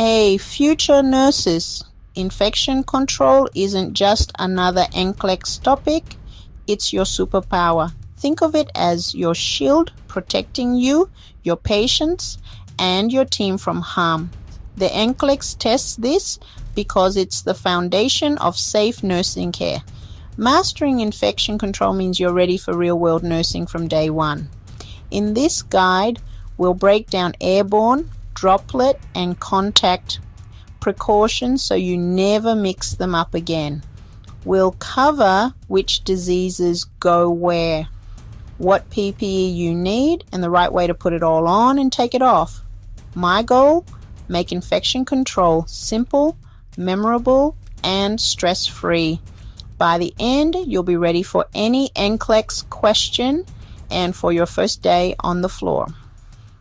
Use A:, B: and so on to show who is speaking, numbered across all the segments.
A: Hey, future nurses, infection control isn't just another NCLEX topic, it's your superpower. Think of it as your shield protecting you, your patients, and your team from harm. The NCLEX tests this because it's the foundation of safe nursing care. Mastering infection control means you're ready for real-world nursing from day one. In this guide, we'll break down airborne, droplet, and contact precautions so you never mix them up again. We'll cover which diseases go where, what PPE you need, and the right way to put it all on and take it off. My goal? Make infection control simple, memorable, and stress-free. By the end, you'll be ready for any NCLEX question and for your first day on the floor.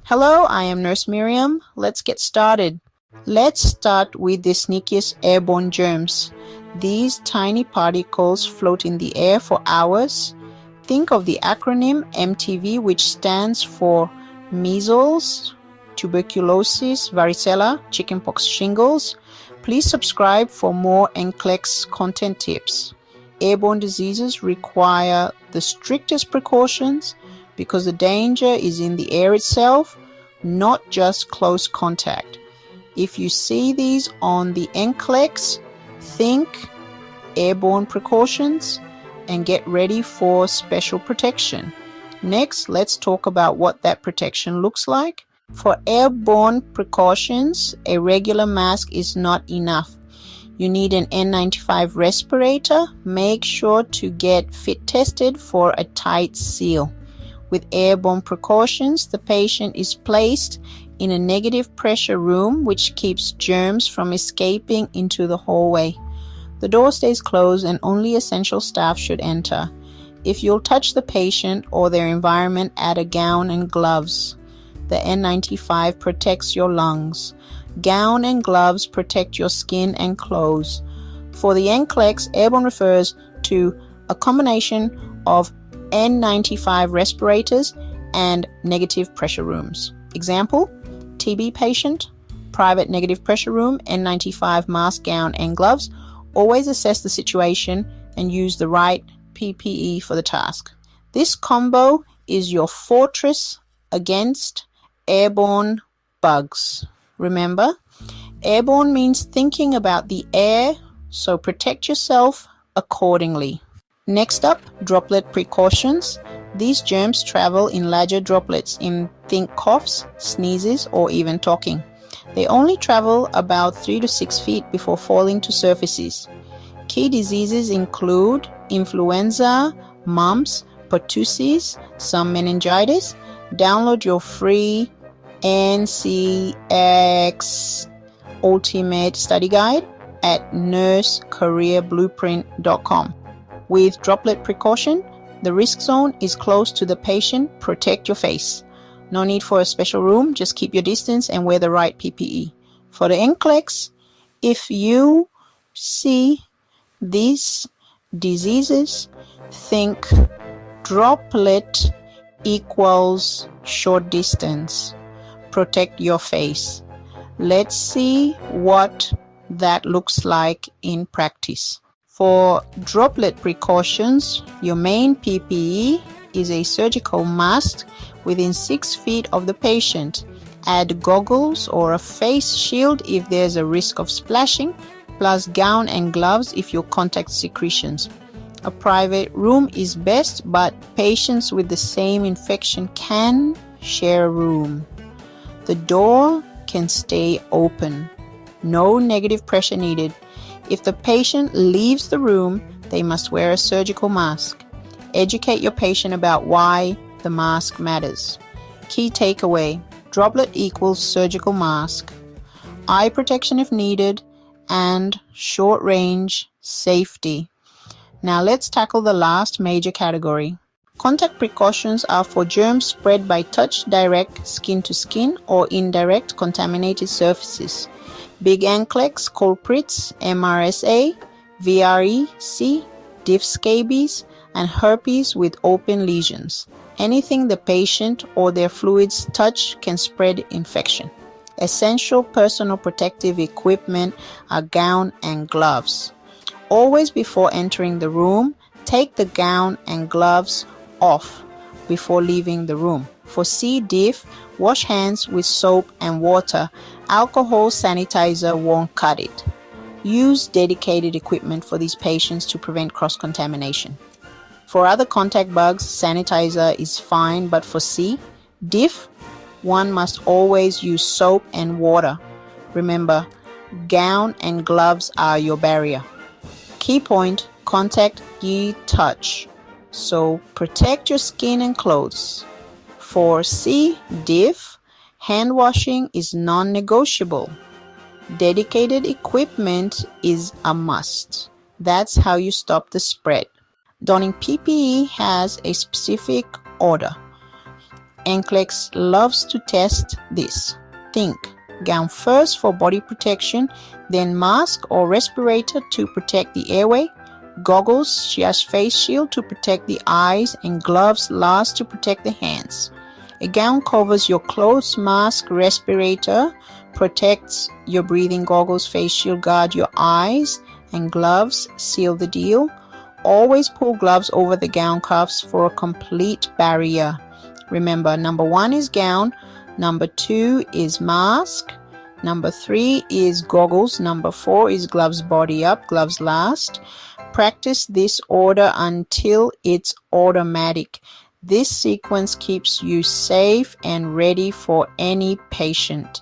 A: Hello, I am Nurse Miriam. Let's get started. Let's start with the sneakiest airborne germs. These tiny particles float in the air for hours. Think of the acronym MTV, which stands for measles, tuberculosis, varicella, chickenpox, shingles. Please subscribe for more NCLEX content tips. Airborne diseases require the strictest precautions because the danger is in the air itself, not just close contact. If you see these on the NCLEX, think airborne precautions and get ready for special protection. Next, let's talk about what that protection looks like. For airborne precautions, a regular mask is not enough. You need an N95 respirator. Make sure to get fit tested for a tight seal. With airborne precautions, the patient is placed in a negative pressure room which keeps germs from escaping into the hallway. The door stays closed and only essential staff should enter. If you'll touch the patient or their environment, add a gown and gloves. The N95 protects your lungs. Gown and gloves protect your skin and clothes. For the NCLEX, airborne refers to a combination of N95 respirators and negative pressure rooms. Example, TB patient, private negative pressure room, N95 mask, gown, and gloves. Always assess the situation and use the right PPE for the task. This combo is your fortress against airborne bugs. Remember, airborne means thinking about the air, so protect yourself accordingly. Next up, droplet precautions. These germs travel in larger droplets in think coughs, sneezes, or even talking. They only travel about 3 to 6 feet before falling to surfaces. Key diseases include influenza, mumps, pertussis, some meningitis. Download your free NCLEX Ultimate Study Guide at nursecareerblueprint.com. With droplet precaution, the risk zone is close to the patient. Protect your face. No need for a special room, just keep your distance and wear the right PPE. For the NCLEX, if you see these diseases, think droplet equals short distance. Protect your face. Let's see what that looks like in practice. For droplet precautions, your main PPE is a surgical mask within 6 feet of the patient. Add goggles or a face shield if there's a risk of splashing, plus gown and gloves if you contact secretions. A private room is best, but patients with the same infection can share a room. The door can stay open. No negative pressure needed. If the patient leaves the room, they must wear a surgical mask. Educate your patient about why the mask matters. Key takeaway: droplet equals surgical mask, eye protection if needed, and short range safety. Now let's tackle the last major category. Contact precautions are for germs spread by touch, direct, skin to skin, or indirect contaminated surfaces. Big NCLEX culprits: MRSA, VRE, diff scabies, and herpes with open lesions. Anything the patient or their fluids touch can spread infection. Essential personal protective equipment are gown and gloves. Always before entering the room, take the gown and gloves off before leaving the room. For C. diff, wash hands with soap and water. Alcohol sanitizer won't cut it. Use dedicated equipment for these patients to prevent cross-contamination. For other contact bugs, sanitizer is fine, but for C. diff, one must always use soap and water. Remember, gown and gloves are your barrier. Key point, contact, ye touch. So protect your skin and clothes. For C. diff, hand washing is non-negotiable. Dedicated equipment is a must. That's how you stop the spread. Donning PPE has a specific order. NCLEX loves to test this. Think gown first for body protection, then mask or respirator to protect the airway, goggles / face shield to protect the eyes, and gloves last to protect the hands. A gown covers your clothes, mask, respirator, protects your breathing, goggles, face shield guard your eyes, and gloves seal the deal. Always pull gloves over the gown cuffs for a complete barrier. Remember, number 1 is gown, number 2 is mask, number 3 is goggles, number 4 is gloves body up, gloves last. Practice this order until it's automatic. This sequence keeps you safe and ready for any patient.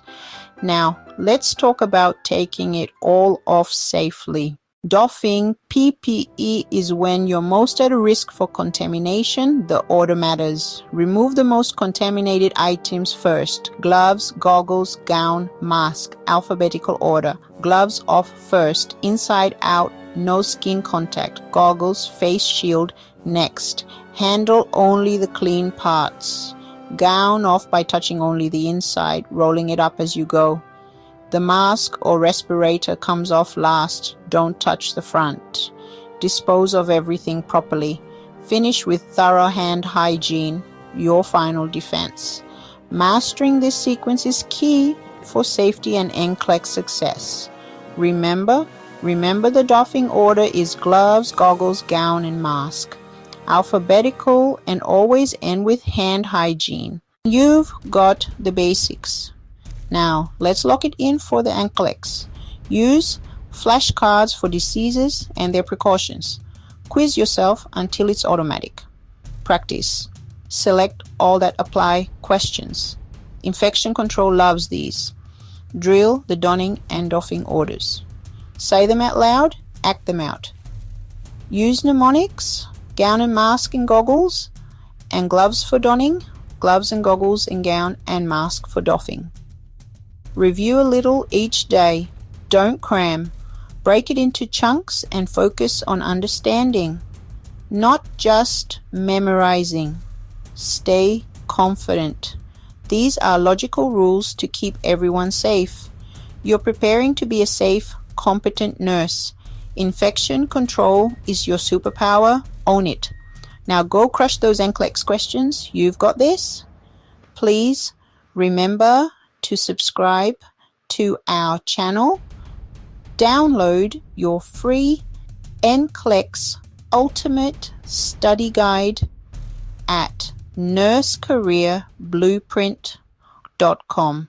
A: Now, let's talk about taking it all off safely. Doffing PPE is when you're most at risk for contamination. The order matters. Remove the most contaminated items first. Gloves, goggles, gown, mask. Alphabetical order. Gloves off first. Inside out, no skin contact. Goggles, face shield next. Handle only the clean parts. Gown off by touching only the inside, rolling it up as you go. The mask or respirator comes off last. Don't touch the front. Dispose of everything properly. Finish with thorough hand hygiene, your final defense. Mastering this sequence is key for safety and NCLEX success. Remember the doffing order is gloves, goggles, gown, and mask. Alphabetical, and always end with hand hygiene. You've got the basics. Now, let's lock it in for the NCLEX. Use flashcards for diseases and their precautions. Quiz yourself until it's automatic. Practice. Select all that apply questions. Infection control loves these. Drill the donning and doffing orders. Say them out loud, act them out. Use mnemonics, gown and mask and goggles, and gloves for donning, gloves and goggles and gown and mask for doffing. Review a little each day. Don't cram. Break it into chunks and focus on understanding, not just memorizing. Stay confident. These are logical rules to keep everyone safe. You're preparing to be a safe, competent nurse. Infection control is your superpower. Own it. Now go crush those NCLEX questions. You've got this. Please remember to subscribe to our channel. Download your free NCLEX Ultimate Study Guide at nursecareerblueprint.com.